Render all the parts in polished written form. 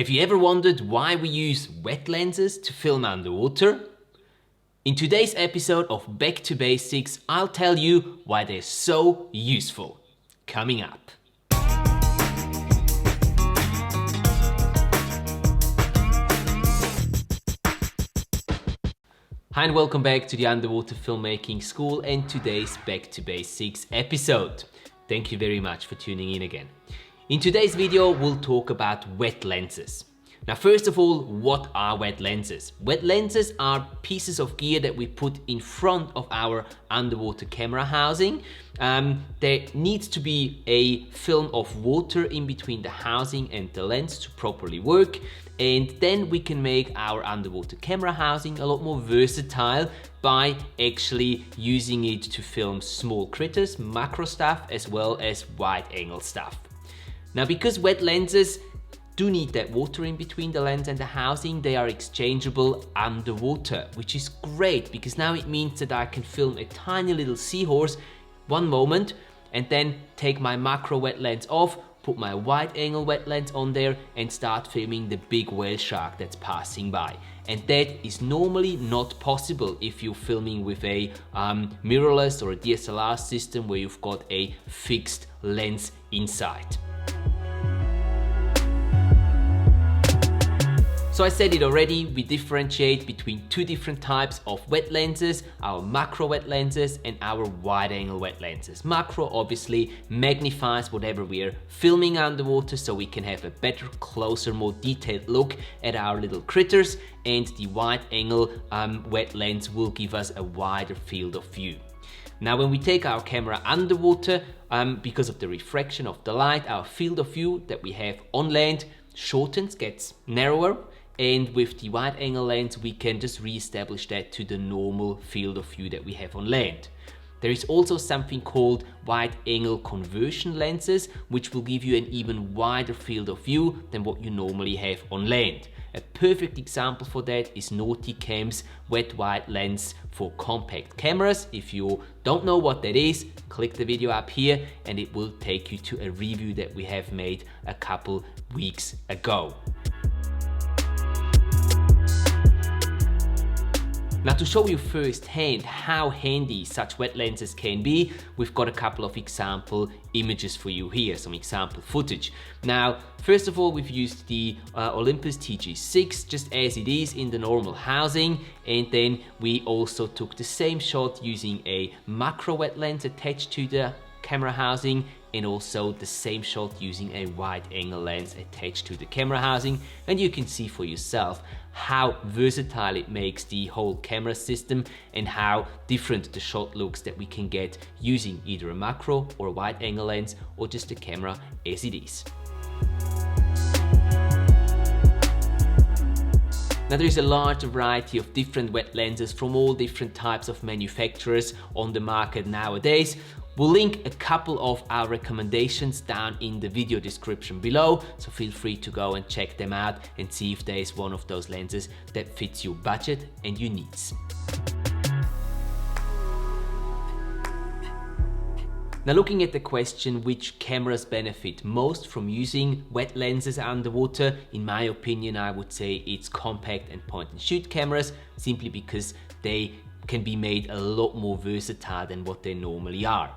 Have you ever wondered why we use wet lenses to film underwater? In today's episode of Back to Basics, I'll tell you why they're so useful. Coming up. Hi and welcome back to the Underwater Filmmaking School and today's Back to Basics episode. Thank you very much for tuning in again. In today's video, we'll talk about wet lenses. Now, first of all, what are wet lenses? Wet lenses are pieces of gear that we put in front of our underwater camera housing. There needs to be a film of water in between the housing and the lens to properly work. And then we can make our underwater camera housing a lot more versatile by actually using it to film small critters, macro stuff, as well as wide angle stuff. Now, because wet lenses do need that water in between the lens and the housing, they are exchangeable underwater, which is great because now it means that I can film a tiny little seahorse one moment and then take my macro wet lens off, put my wide angle wet lens on there and start filming the big whale shark that's passing by. And that is normally not possible if you're filming with a mirrorless or a DSLR system where you've got a fixed lens inside. So I said it already, we differentiate between two different types of wet lenses, our macro wet lenses and our wide angle wet lenses. Macro obviously magnifies whatever we are filming underwater so we can have a better, closer, more detailed look at our little critters, and the wide angle wet lens will give us a wider field of view. Now, when we take our camera underwater, because of the refraction of the light, our field of view that we have on land shortens, gets narrower. And with the wide angle lens, we can just re-establish that to the normal field of view that we have on land. There is also something called wide angle conversion lenses, which will give you an even wider field of view than what you normally have on land. A perfect example for that is Nauticam's wet wide lens for compact cameras. If you don't know what that is, click the video up here and it will take you to a review that we have made a couple weeks ago. Now, to show you firsthand how handy such wet lenses can be, we've got a couple of example images for you here, some example footage. Now, first of all, we've used the Olympus TG6 just as it is in the normal housing, and then we also took the same shot using a macro wet lens attached to the camera housing and also the same shot using a wide angle lens attached to the camera housing, and you can see for yourself how versatile it makes the whole camera system and how different the shot looks that we can get using either a macro or a wide angle lens or just the camera as it is. Now, there is a large variety of different wet lenses from all different types of manufacturers on the market nowadays. We'll link a couple of our recommendations down in the video description below, so feel free to go and check them out and see if there is one of those lenses that fits your budget and your needs. Now, looking at the question which cameras benefit most from using wet lenses underwater, in my opinion, I would say it's compact and point and shoot cameras, simply because they can be made a lot more versatile than what they normally are.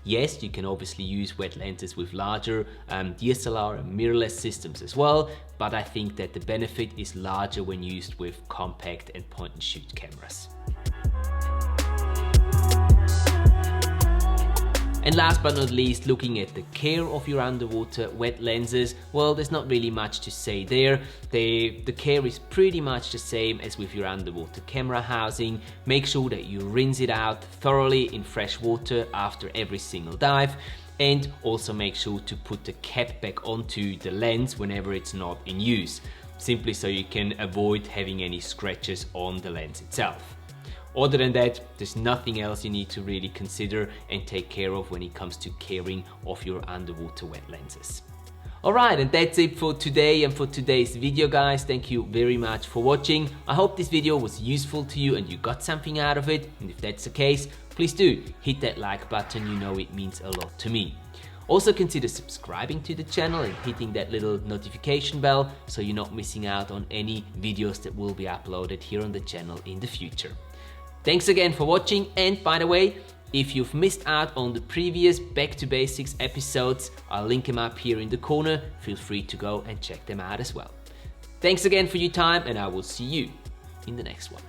Yes, you can obviously use wet lenses with larger DSLR and mirrorless systems as well, but I think that the benefit is larger when used with compact and point and shoot cameras. And last but not least, looking at the care of your underwater wet lenses, well, there's not really much to say there. The care is pretty much the same as with your underwater camera housing. Make sure that you rinse it out thoroughly in fresh water after every single dive, and also make sure to put the cap back onto the lens whenever it's not in use, simply so you can avoid having any scratches on the lens itself. Other than that, there's nothing else you need to really consider and take care of when it comes to caring of your underwater wet lenses. Alright, and that's it for today and for today's video, guys. Thank you very much for watching. I hope this video was useful to you and you got something out of it. And if that's the case, please do hit that like button, you know it means a lot to me. Also consider subscribing to the channel and hitting that little notification bell so you're not missing out on any videos that will be uploaded here on the channel in the future. Thanks again for watching, and by the way, if you've missed out on the previous Back to Basics episodes, I'll link them up here in the corner. Feel free to go and check them out as well. Thanks again for your time, and I will see you in the next one.